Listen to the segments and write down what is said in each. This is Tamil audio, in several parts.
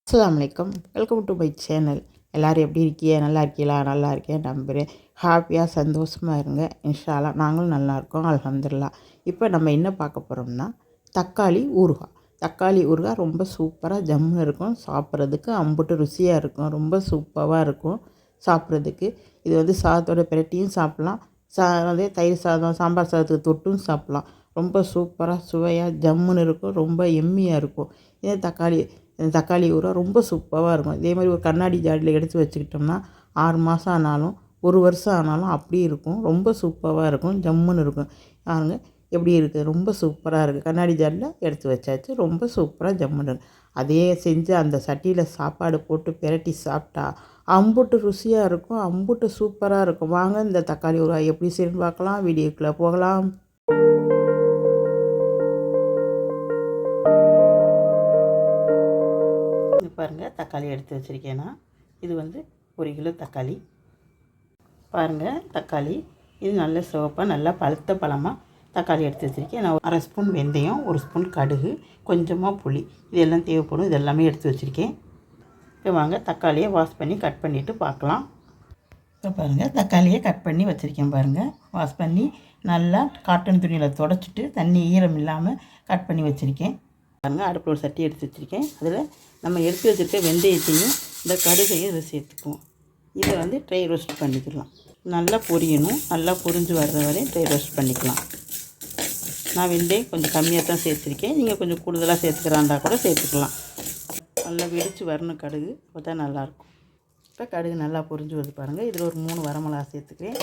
அஸ்ஸலாமு அலைக்கும். Welcome to my channel. எல்லோரும் எப்படி இருக்கீங்க? நல்லா இருக்கீங்களா? நல்லா இருக்கேன் நம்புகிறேன். ஹாப்பியாக சந்தோஷமாக இருங்க. இன்ஷா அல்லாஹ் நாங்களும் நல்லா இருக்கோம் அல்ஹம்துலில்லாஹ். இப்போ நம்ம என்ன பார்க்க போகிறோம்னா தக்காளி ஊறுகாய். தக்காளி ஊறுகாய் ரொம்ப சூப்பராக ஜம்முன்னு இருக்கும். சாப்பிட்றதுக்கு அம்புட்டு ருசியாக இருக்கும். ரொம்ப சூப்பராக இருக்கும் சாப்பிட்றதுக்கு. இது வந்து சாதத்தோட பிரட்டியும் சாப்பிட்லாம். அதே தயிர் சாதம், சாம்பார் சாதத்துக்கு தொட்டும் சாப்பிட்லாம். ரொம்ப சூப்பராக சுவையாக ஜம்முன்னு இருக்கும். ரொம்ப எம்மியாக இருக்கும். இதே தக்காளி ஊறுகாய் ரொம்ப சூப்பராக இருக்கும். இதே மாதிரி ஒரு கண்ணாடி ஜாடியில் எடுத்து வச்சுக்கிட்டோம்னா 6 மாதம் ஆனாலும் 1 வருஷம் ஆனாலும் அப்படி இருக்கும். ரொம்ப சூப்பராக இருக்கும். ஜம்முன்னு இருக்கும். பாருங்க எப்படி இருக்குது, ரொம்ப சூப்பராக இருக்குது. கண்ணாடி ஜாடியில் எடுத்து வச்சாச்சு. ரொம்ப சூப்பராக ஜம்முன்னு இருக்குது. அதே செஞ்சு அந்த சட்டியில் சாப்பாடு போட்டு பிரட்டி சாப்பிட்டா அம்புட்டு ருசியாக இருக்கும். அம்புட்டு சூப்பராக இருக்கும். வாங்க இந்த தக்காளி ஊறுகாய் எப்படி செய்யணும்னு பார்க்கலாம். வீடியோக்குள்ளே போகலாம். பாருங்கள் தக்காளி எடுத்து வச்சுருக்கேன்னா இது வந்து 1 கிலோ தக்காளி. பாருங்கள் தக்காளி இது நல்ல சிவப்பாக நல்லா பழுத்த பழமாக தக்காளி எடுத்து வச்சுருக்கேன். நான் 1/2 ஸ்பூன் வெந்தயம், 1 ஸ்பூன் கடுகு, கொஞ்சமாக புளி, இதெல்லாம் தேவைப்படும். இது எல்லாமே எடுத்து வச்சுருக்கேன். இப்போ வாங்க தக்காளியை வாஷ் பண்ணி கட் பண்ணிவிட்டு பார்க்கலாம். இப்போ பாருங்கள் தக்காளியை கட் பண்ணி வச்சுருக்கேன். பாருங்கள் வாஷ் பண்ணி நல்லா காட்டன் துணியில் துடைச்சிட்டு தண்ணி ஈரம் இல்லாமல் கட் பண்ணி வச்சுருக்கேன். பாருங்கள் அடுப்பில் ஒரு சட்டி எடுத்து வச்சுருக்கேன். அதில் நம்ம எடுத்து வச்சுருக்க வெந்தயத்தையும் இந்த கடுகையும் இதை சேர்த்துக்குவோம். இதை வந்து ட்ரை ரோஸ்ட் பண்ணிக்கலாம். நல்லா பொரியணும். நல்லா பொரிஞ்சு வர்ற வரையும் ட்ரை ரோஸ்ட் பண்ணிக்கலாம். நான் வெந்தயம் கொஞ்சம் கம்மியாக தான் சேர்த்துருக்கேன். நீங்கள் கொஞ்சம் கூடுதலாக சேர்த்துக்கிறாண்டா கூட சேர்த்துக்கலாம். நல்லா வெடித்து வரணும் கடுகு, அப்போ தான் நல்லாயிருக்கும். இப்போ கடுகு நல்லா பொரிஞ்சு வருது பாருங்கள். இதில் ஒரு 3 வரமிளகா சேர்த்துக்கிறேன்.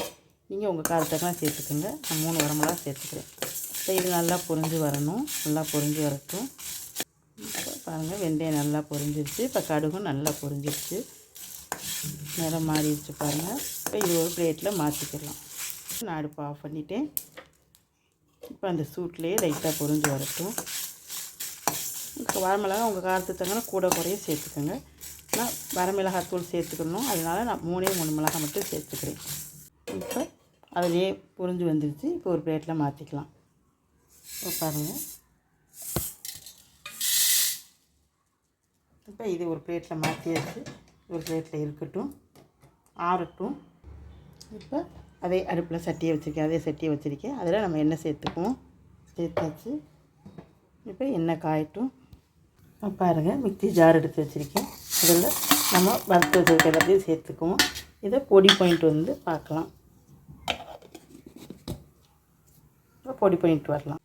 நீங்கள் உங்கள் காரத்துக்கெல்லாம் சேர்த்துக்கோங்க. நான் 3 வரமிளகா சேர்த்துக்கிறேன். இப்போ இது நல்லா பொரிஞ்சு வரணும். நல்லா பொரிஞ்சு வரட்டும். இப்போ பாருங்கள் வெந்தயம் நல்லா பொரிஞ்சிருச்சு. இப்போ கடுகும் நல்லா பொரிஞ்சிருச்சு. நிறம் மாறிடுச்சு பாருங்கள். இப்போ இது ஒரு பிளேட்டில் மாற்றிக்கலாம். நான் அடுப்பை ஆஃப் பண்ணிவிட்டேன். இப்போ அந்த சூட்லேயே லைட்டாக பொரிஞ்சு வரட்டும். இப்போ வரமிளகா உங்கள் காரத்துக்கு தக்கன கூட குறைய சேர்த்துக்கோங்க. நான் வரமிளகாத்தூள் சேர்த்துக்கணும். அதனால் நான் 3 மிளகாய் மட்டும் சேர்த்துக்கிறேன். இப்போ அதிலே பொரிஞ்சு வந்துருச்சு. இப்போ ஒரு பிளேட்டில் மாற்றிக்கலாம். இப்போ பாருங்கள். இப்போ இது ஒரு பிளேட்டில் மாற்றியாச்சு. ஒரு பிளேட்டில் இருக்கட்டும், ஆறட்டும். இப்போ அதே அடுப்பில் சட்டியை வச்சுருக்கேன். அதில் நம்ம எண்ணெய் சேர்த்துக்குவோம். சேர்த்தாச்சு. இப்போ எண்ணெய் காயட்டும். பாருங்கள் மிக்ஸி ஜார் எடுத்து வச்சுருக்கேன். அதில் நம்ம வறுத்து வச்சுருக்க எல்லாத்தையும் சேர்த்துக்குவோம். இதை பொடி பாயிண்ட் வந்து பார்க்கலாம். இப்போ பொடி பண்ணிட்டு வரலாம்.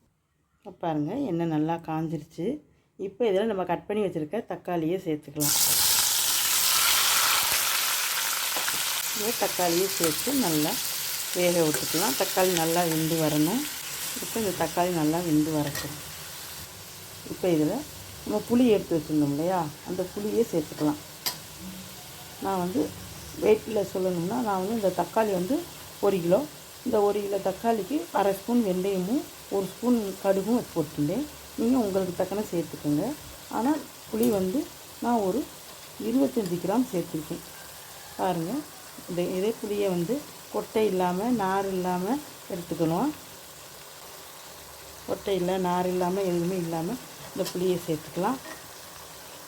பாருங்கள் எண்ணெய் நல்லா காஞ்சிருச்சு. இப்போ இதில் நம்ம கட் பண்ணி வச்சுருக்க தக்காளியை சேர்த்துக்கலாம். இந்த தக்காளியை சேர்த்து நல்லா வேக விட்டுக்கலாம். தக்காளி நல்லா வெந்து வரணும். இப்போ இந்த தக்காளி நல்லா வெந்து வரட்டும். இப்போ இதில் நம்ம புளி எடுத்து வச்சுருந்தோம் இல்லையா, அந்த புளியை சேர்த்துக்கலாம். நான் வந்து வெயிட்டில் சொல்லணும்னா நான் வந்து இந்த தக்காளி வந்து 1 கிலோ. இந்த 1 கிலோ தக்காளிக்கு 1/2 ஸ்பூன் வெந்தயமும் 1 ஸ்பூன் கடுகும் வச்சு போட்டுருந்தேன். நீங்கள் உங்களுக்கு தக்கன சேர்த்துக்கோங்க. ஆனால் புளி வந்து நான் ஒரு 25 கிராம் சேர்த்துருக்கேன். பாருங்கள் இதே புளியை வந்து கொட்டை இல்லாமல் நார் இல்லாமல் எடுத்துக்கணும். கொட்டை இல்லை நார் இல்லாமல் எதுவுமே இல்லாமல் இந்த புளியை சேர்த்துக்கலாம்.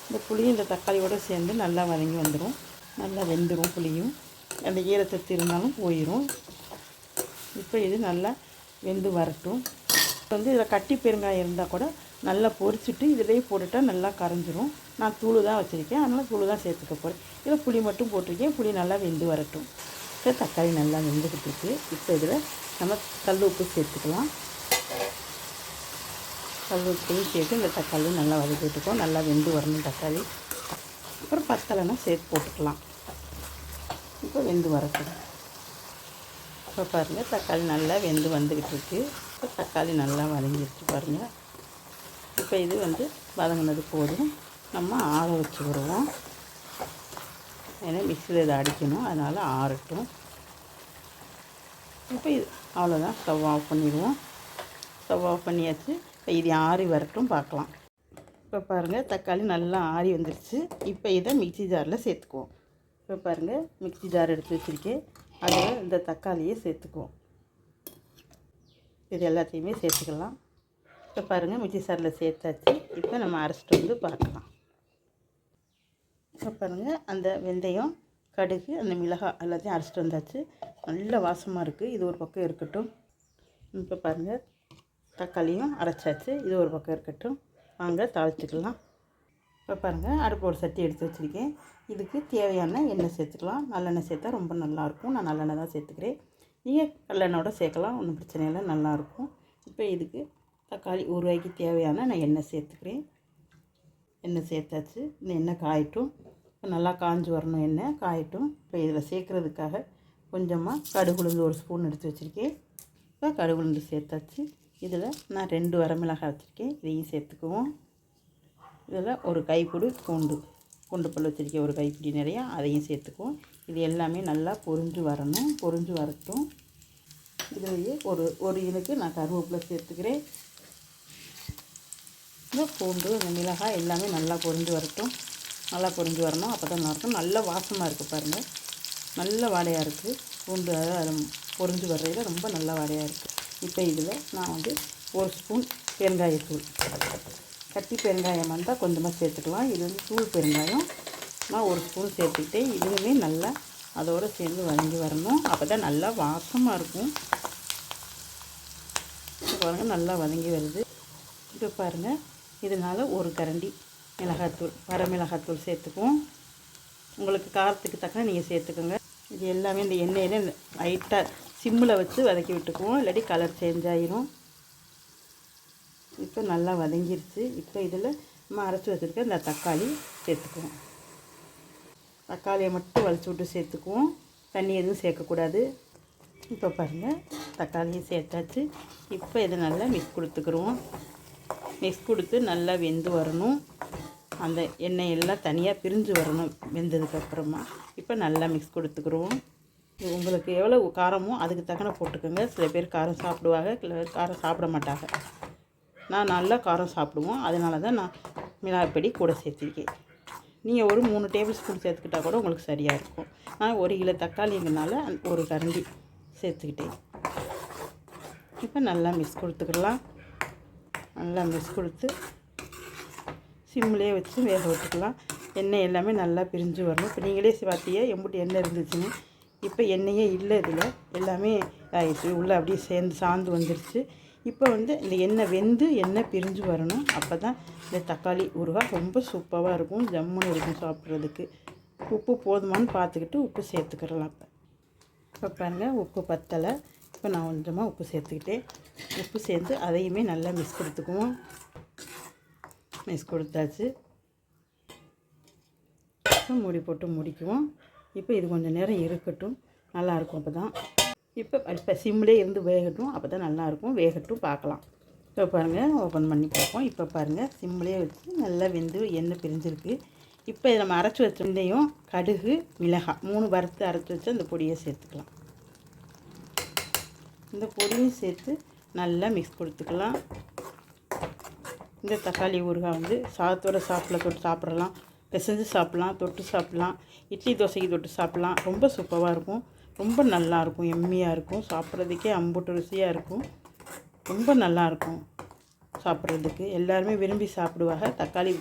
இந்த புளியும் இந்த தக்காளியோடு சேர்ந்து நல்லா வதங்கி வந்துடும். நல்லா வெந்துடும். புளியும் அந்த ஈரத்தத்து இருந்தாலும் போயிடும். இப்போ இது நல்லா வெந்து வரட்டும். வந்து இதில் கட்டி பெருங்காயம் இருந்தால் கூட நல்லா பொரிச்சிட்டு இதிலேயே போட்டுட்டால் நல்லா கரைஞ்சிரும். நான் தூள் தான் வச்சுருக்கேன், அதனால் தூள் தான் சேர்த்துக்க போகிறேன். இதில் புளி மட்டும் போட்டிருக்கேன். புளி நல்லா வெந்து வரட்டும். இப்போ தக்காளி நல்லா வெந்துக்கிட்டு இருக்குது. இப்போ இதில் நம்ம கல் உப்பு சேர்த்துக்கலாம். கல் உப்பையும் சேர்த்து இந்த தக்காளி நல்லா வதக்கிட்டுக்கோம். நல்லா வெந்து வரணும் தக்காளி. அப்புறம் பத்தலைன்னா சேர்த்து போட்டுக்கலாம். இப்போ வெந்து வரட்டும். இப்போ பாருங்கள் தக்காளி நல்லா வெந்து வந்துக்கிட்டு இருக்குது. இப்போ தக்காளி நல்லா வதங்கிடுச்சு பாருங்கள். இப்போ இது வந்து வதங்கினது போதும். நம்ம ஆற வச்சு வருவோம். ஏன்னா மிக்சியில் இதை அடிக்கணும், அதனால் ஆறட்டும். இப்போ இது அவ்வளோதான். ஸ்டவ் ஆஃப் பண்ணிடுவோம். ஸ்டவ் ஆஃப் பண்ணியாச்சு. இப்போ இது ஆறி வரட்டும் பார்க்கலாம். இப்போ பாருங்கள் தக்காளி நல்லா ஆறி வந்துடுச்சு. இப்போ இதை மிக்ஸி ஜாரில் சேர்த்துக்குவோம். இப்போ பாருங்கள் மிக்ஸி ஜார் எடுத்து வச்சுருக்கேன். அதில் இந்த தக்காளியை சேர்த்துக்குவோம். இது எல்லாத்தையுமே சேர்த்துக்கலாம். இப்போ பாருங்கள் மிக்ஸி ஜாரில் சேர்த்தாச்சு. இப்போ நம்ம அரைச்சிட்டு வந்து பார்க்கலாம். இப்போ பாருங்கள் அந்த வெந்தயம், கடுகு, அந்த மிளகாய் எல்லாத்தையும் அரைச்சிட்டு வந்தாச்சு. நல்ல வாசமாக இருக்குது. இது ஒரு பக்கம் இருக்கட்டும். இப்போ பாருங்கள் தக்காளியும் அரைச்சாச்சு. இது ஒரு பக்கம் இருக்கட்டும். வாங்க தாளிச்சிக்கலாம். இப்போ பாருங்கள் அடுப்பு ஒரு சட்டி எடுத்து வச்சுருக்கேன். இதுக்கு தேவையான எண்ணெய் சேர்த்துக்கலாம். நல்லெண்ணெய் சேர்த்தா ரொம்ப நல்லாயிருக்கும். நான் நல்லெண்ணெய் தான் சேர்த்துக்கிறேன். நீங்கள் நல்லெண்ணெயோட சேர்க்கலாம், ஒன்றும் பிரச்சனை இல்லை, நல்லாயிருக்கும். இப்போ இதுக்கு தக்காளி ஊறுகாய்க்கு தேவையான நான் எண்ணெய் சேர்த்துக்கிறேன். எண்ணெய் சேர்த்தாச்சு. இந்த எண்ணெய் காயட்டும். இப்போ நல்லா காஞ்சி வரணும், எண்ணெய் காயட்டும். இப்போ இதில் சேர்க்குறதுக்காக கொஞ்சமாக கடுகுளுந்து ஒரு ஸ்பூன் எடுத்து வச்சுருக்கேன். இப்போ கடுகுளுந்து சேர்த்தாச்சு. இதில் நான் 2 வரமிளகாய் வச்சுருக்கேன், இதையும் சேர்த்துக்குவோம். இதில் ஒரு கைப்பிடி பூண்டு பல் வச்சுருக்கேன், ஒரு கைப்பிடி நிறையா, அதையும் சேர்த்துக்குவோம். இது எல்லாமே நல்லா பொரிஞ்சு வரணும். பொரிஞ்சு வரட்டும். இதுலேயே ஒரு இனுக்கு நான் கருவேப்பிலை சேர்த்துக்கிறேன். இந்த பூண்டு, இந்த மிளகாய் எல்லாமே நல்லா பொரிஞ்சு வரட்டும். நல்லா பொரிஞ்சு வரணும், அப்போ தான் நல்லாயிருக்கும். நல்ல வாசமாக இருக்குது பாருங்கள், நல்ல வாடையாக இருக்குது. பூண்டு அதில் பொரிஞ்சு வர்றதில் ரொம்ப நல்ல வாடையாக இருக்குது. இப்போ இதில் நான் வந்து 1 ஸ்பூன் பெருங்காயத்தூள், கட்டி பெருங்காயம் வந்தால் கொஞ்சமாக சேர்த்துக்கலாம். இது வந்து தூள் பெருங்காயம், நான் 1 ஸ்பூன் சேர்த்துக்கிட்டேன். இதுவுமே நல்லா அதோடு சேர்ந்து வதங்கி வரணும், அப்போ தான் நல்லா வாசமாக இருக்கும். பாருங்கள் நல்லா வதங்கி வருது. இப்போ பாருங்கள் இதனால் ஒரு கரண்டி மிளகாத்தூள், வரமிளகாத்தூள் சேர்த்துக்குவோம். உங்களுக்கு காரத்துக்கு தக்க நீங்கள் சேர்த்துக்கோங்க. இது எல்லாமே இந்த எண்ணெயில் லைட்டாக சிம்மில் வச்சு வதக்கி விட்டுக்குவோம், இல்லாட்டி கலர் சேஞ்ச் ஆகிரும். இப்போ நல்லா வதங்கிருச்சு. இப்போ இதில் நம்ம அரைச்சி வச்சுருக்க இந்த தக்காளி சேர்த்துக்குவோம். தக்காளியை மட்டும் வலிச்சு விட்டு சேர்த்துக்குவோம், தண்ணி எதுவும் சேர்க்கக்கூடாது. இப்போ பாருங்கள் தக்காளியை சேர்த்தாச்சு. இப்போ இதை நல்லா மிக்ஸ் கொடுத்துக்குருவோம். மிக்ஸ் கொடுத்து நல்லா வெந்து வரணும். அந்த எண்ணெய் எல்லாம் தனியாக பிரிஞ்சு வரணும் வெந்ததுக்கப்புறமா. இப்போ நல்லா மிக்ஸ் கொடுத்துக்குருவோம். உங்களுக்கு எவ்வளோ காரமோ அதுக்கு தக்கன போட்டுக்கோங்க. சில பேர் காரம் சாப்பிடுவாங்க, சில பேர் காரம் சாப்பிட மாட்டாங்க. நான் நல்லா காரம் சாப்பிடுவோம், அதனால தான் நான் மிளகாய்ப்பொடி கூட சேர்த்துருக்கேன். நீங்கள் ஒரு 3 டேபிள் ஸ்பூன் சேர்த்துக்கிட்டால் கூட உங்களுக்கு சரியாக இருக்கும். நான் 1 கிலோ தக்காளிங்கிறனால ஒரு கரண்டி சேர்த்துக்கிட்டேன். இப்போ நல்லா மிக்ஸ் கொடுத்துக்கலாம். நல்லா மிக்ஸ் கொடுத்து சிம்லேயே வச்சு வேக விட்டுக்கலாம். எண்ணெய் எல்லாமே நல்லா பிரிஞ்சு வரணும். இப்போ நீங்களே பார்த்தீங்க எம்புட்டு எண்ணெய் இருந்துச்சுன்னு. இப்போ எண்ணெயே இல்லை, இதில் எல்லாமே ஆயிடுச்சு, உள்ளே அப்படியே சாந்து வந்துருச்சு. இப்போ வந்து இந்த எண்ணெய் வெந்து எண்ணெய் பிரிஞ்சு வரணும். அப்போ தான் இந்த தக்காளி ஊறுகாய் ரொம்ப சூப்பராக இருக்கும், ஜம்முன்னு இருக்கும் சாப்பிட்றதுக்கு. உப்பு போதுமானு பார்த்துக்கிட்டு உப்பு சேர்த்துக்கிறலாம். இப்போ பாருங்கள் உப்பு பத்தலை. இப்போ நான் கொஞ்சமாக உப்பு சேர்த்துக்கிட்டேன். உப்பு சேர்த்து அதையுமே நல்லா மிக்ஸ் கொடுத்துக்குவோம். மிக்ஸ் கொடுத்தாச்சு. இப்போ மூடி போட்டு முடிக்குவோம். இப்போ இது கொஞ்சம் நேரம் இருக்கட்டும், நல்லாயிருக்கும். அப்போ தான் இப்போ சிம்லேயே இருந்து வேகட்டும், அப்போ தான் நல்லாயிருக்கும். வேகட்டும், பார்க்கலாம். இப்போ பாருங்கள் ஓப்பன் பண்ணி பார்ப்போம். இப்போ பாருங்கள் சிம்லேயே வச்சு நல்லா வெந்து எண்ணெய் பிரிஞ்சிருக்கு. இப்போ இதை நம்ம அரைச்சி வச்ச வெந்தயம், கடுகு, மிளகாய் 3 வறுத்து அரைச்சி வச்சு அந்த பொடியை சேர்த்துக்கலாம். இந்த பொடியும் சேர்த்து நல்லா மிக்ஸ் கொடுத்துக்கலாம். இந்த தக்காளி ஊறுகாய் வந்து சாதத்தோட தொட்டு சாப்பிட்றலாம், பிசைஞ்சு சாப்பிட்லாம், தொட்டு சாப்பிட்லாம், இட்லி தோசைக்கு தொட்டு சாப்பிட்லாம். ரொம்ப சூப்பராக இருக்கும், ரொம்ப நல்லாயிருக்கும், எம்மியாக இருக்கும். சாப்பிட்றதுக்கே அம்புட்டு ருசியாக இருக்கும், ரொம்ப நல்லாயிருக்கும் சாப்பிட்றதுக்கு. எல்லாருமே விரும்பி சாப்பிடுவாங்க. தக்காளி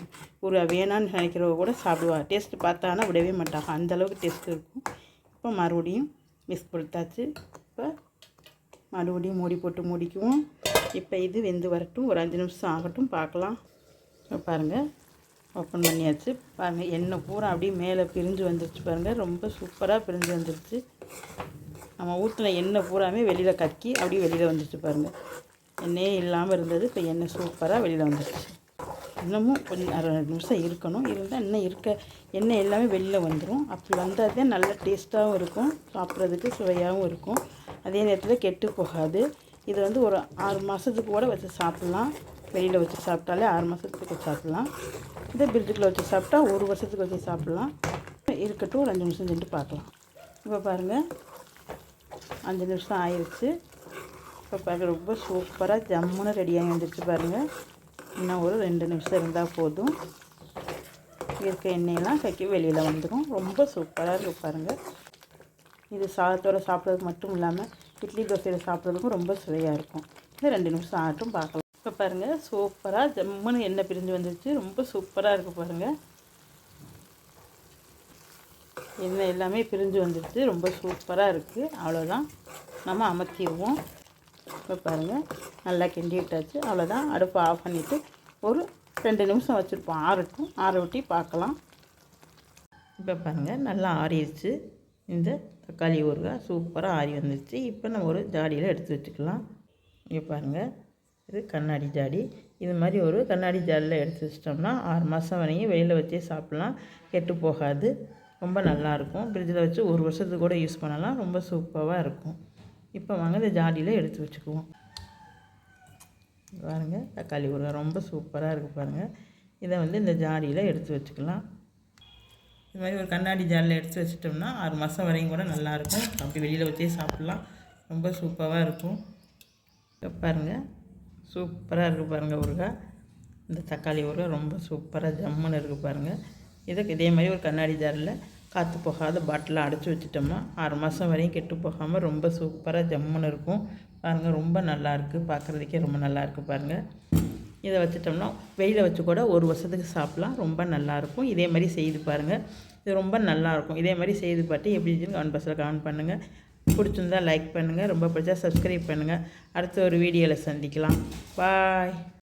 ஊறுகாய் வேணான்னு நினைக்கிறவங்க கூட சாப்பிடுவாங்க. டேஸ்ட்டு பார்த்தாங்கன்னா விடவே மாட்டாங்க, அந்தளவுக்கு டேஸ்ட்டு இருக்கும். இப்போ மறுபடியும் மிக்ஸ் கொடுத்தாச்சு. இப்போ மறுபடியும் மூடி போட்டு முடிக்குவோம். இப்போ இது வெந்து வரட்டும், ஒரு 5 நிமிஷம் ஆகட்டும், பார்க்கலாம். இப்போ பாருங்கள் ஓப்பன் பண்ணியாச்சு. பாருங்கள் எண்ணெய் பூரா அப்படியே மேலே பிரிஞ்சு வந்துருச்சு. பாருங்கள் ரொம்ப சூப்பராக பிரிஞ்சு வந்துருச்சு. நம்ம ஊற்றின எண்ணெய் பூராமே வெளியில் கக்கி அப்படியே வெளியில் வந்துருச்சு. பாருங்கள் எண்ணெயே இல்லாமல் இருந்தது, இப்போ எண்ணெய் சூப்பராக வெளியில் வந்துருச்சு. இன்னமும் கொஞ்சம் 2 நிமிஷம் இருக்கணும், இருந்தால் இன்னும் எண்ணெய் எல்லாமே வெளியில் வந்துடும். அப்படி வந்தால் தான் நல்ல டேஸ்ட்டாகவும் இருக்கும், சாப்பிட்றதுக்கு சுவையாகவும் இருக்கும். அதே நேரத்தில் கெட்டு போகாது. இது வந்து ஒரு 6 மாதத்துக்கு கூட வச்சு சாப்பிட்லாம். வெளியில் வச்சு சாப்பிட்டாலே 6 மாதத்துக்கு வச்சு சாப்பிட்லாம். இதே பிரிட்ஜுக்குள்ள வச்சு சாப்பிட்டா 1 வருஷத்துக்கு வச்சு சாப்பிட்லாம். இருக்கட்டும், ஒரு 5 நிமிஷம் சென்று பார்க்கலாம். இப்போ பாருங்கள் 5 நிமிஷம் ஆயிடுச்சு. இப்போ பாருங்கள் ரொம்ப சூப்பராக ஜம்முன்னு ரெடியாகி வந்துடுச்சு. பாருங்கள் இன்னும் ஒரு 2 நிமிஷம் இருந்தால் போதும். இருக்க எண்ணெயெல்லாம் கக்கி வெளியில் வந்துடும். ரொம்ப சூப்பராக இருக்கும் பாருங்கள். இது சாதத்தோடு சாப்பிட்றதுக்கு மட்டும் இல்லாமல் இட்லி தோசையில் சாப்பிட்றதுக்கும் ரொம்ப சுவையாக இருக்கும். இந்த 2 நிமிஷம் ஆகட்டும், பார்க்கலாம். இப்போ பாருங்கள் சூப்பராக ஜம்முன்னு எண்ணெய் பிரிஞ்சு வந்துடுச்சு. ரொம்ப சூப்பராக இருக்குது பாருங்கள். எண்ணெய் எல்லாமே பிரிஞ்சு வந்துடுச்சு. ரொம்ப சூப்பராக இருக்குது. அவ்வளோதான், நம்ம அமர்த்திடுவோம். இப்போ பாருங்கள், நல்லா கிண்டி விட்டாச்சு. அவ்வளோதான், அடுப்பை ஆஃப் பண்ணிவிட்டு ஒரு 2 நிமிஷம் வச்சுருப்போம். ஆறட்டும், ஆற விட்டி பார்க்கலாம். இப்போ பாருங்கள், நல்லா ஆறிடுச்சு. இந்த தக்காளி ஊறுகாய் சூப்பராக ஆறி வந்துடுச்சு. இப்போ நம்ம ஒரு ஜாடியில் எடுத்து வச்சுக்கலாம். இங்கே பாருங்கள், இது கண்ணாடி ஜாடி. இது மாதிரி ஒரு கண்ணாடி ஜாடியில் எடுத்து வச்சிட்டோம்னா 6 மாதம் வரையும் வெளியில் வச்சே சாப்பிட்லாம், கெட்டு போகாது. ரொம்ப நல்லாயிருக்கும். ஃப்ரிட்ஜில் வச்சு 1 வருஷத்துக்கு கூட யூஸ் பண்ணலாம். ரொம்ப சூப்பராக இருக்கும். இப்போ வாங்க இந்த ஜாடியில் எடுத்து வச்சுக்குவோம். பாருங்கள், தக்காளி ஊறுகாய் ரொம்ப சூப்பராக இருக்குது பாருங்கள். இதை வந்து இந்த ஜாடியில் எடுத்து வச்சுக்கலாம். இது மாதிரி ஒரு கண்ணாடி ஜாடியில் எடுத்து வச்சிட்டோம்னா 6 மாதம் வரையும் கூட நல்லாயிருக்கும். அப்படி வெளியில் வச்சே சாப்பிட்லாம். ரொம்ப சூப்பராக இருக்கும். இப்போ பாருங்கள், சூப்பராக இருக்குது பாருங்கள் ஊறுகாய். இந்த தக்காளி ஊறுகாய் ரொம்ப சூப்பராக ஜம்முன்னு இருக்குது பாருங்கள். இதுக்கு இதே மாதிரி ஒரு கண்ணாடி ஜாரில் காற்று போகாத பாட்டிலில் அடைச்சி வச்சிட்டோம்னா 6 மாதம் வரையும் கெட்டு போகாமல் ரொம்ப சூப்பராக ஜம்முன்னு இருக்கும் பாருங்கள். ரொம்ப நல்லாயிருக்கு, பார்க்குறதுக்கே ரொம்ப நல்லாயிருக்கு பாருங்கள். இதை வச்சிட்டோம்னா வெயிலில் வச்சு கூட 1 வருஷத்துக்கு சாப்பிட்லாம். ரொம்ப நல்லாயிருக்கும். இதே மாதிரி செய்து பாருங்கள், இது ரொம்ப நல்லாயிருக்கும். இதே மாதிரி செய்து பார்த்து எப்படி இருந்துச்சுன்னு கமெண்ட் பாக்ஸில் கமெண்ட் பண்ணுங்கள். பிடிச்சிருந்தால் லைக் பண்ணுங்கள், ரொம்ப பிடிச்சா சப்ஸ்கிரைப் பண்ணுங்கள். அடுத்த ஒரு வீடியோவில் சந்திக்கலாம். பாய்.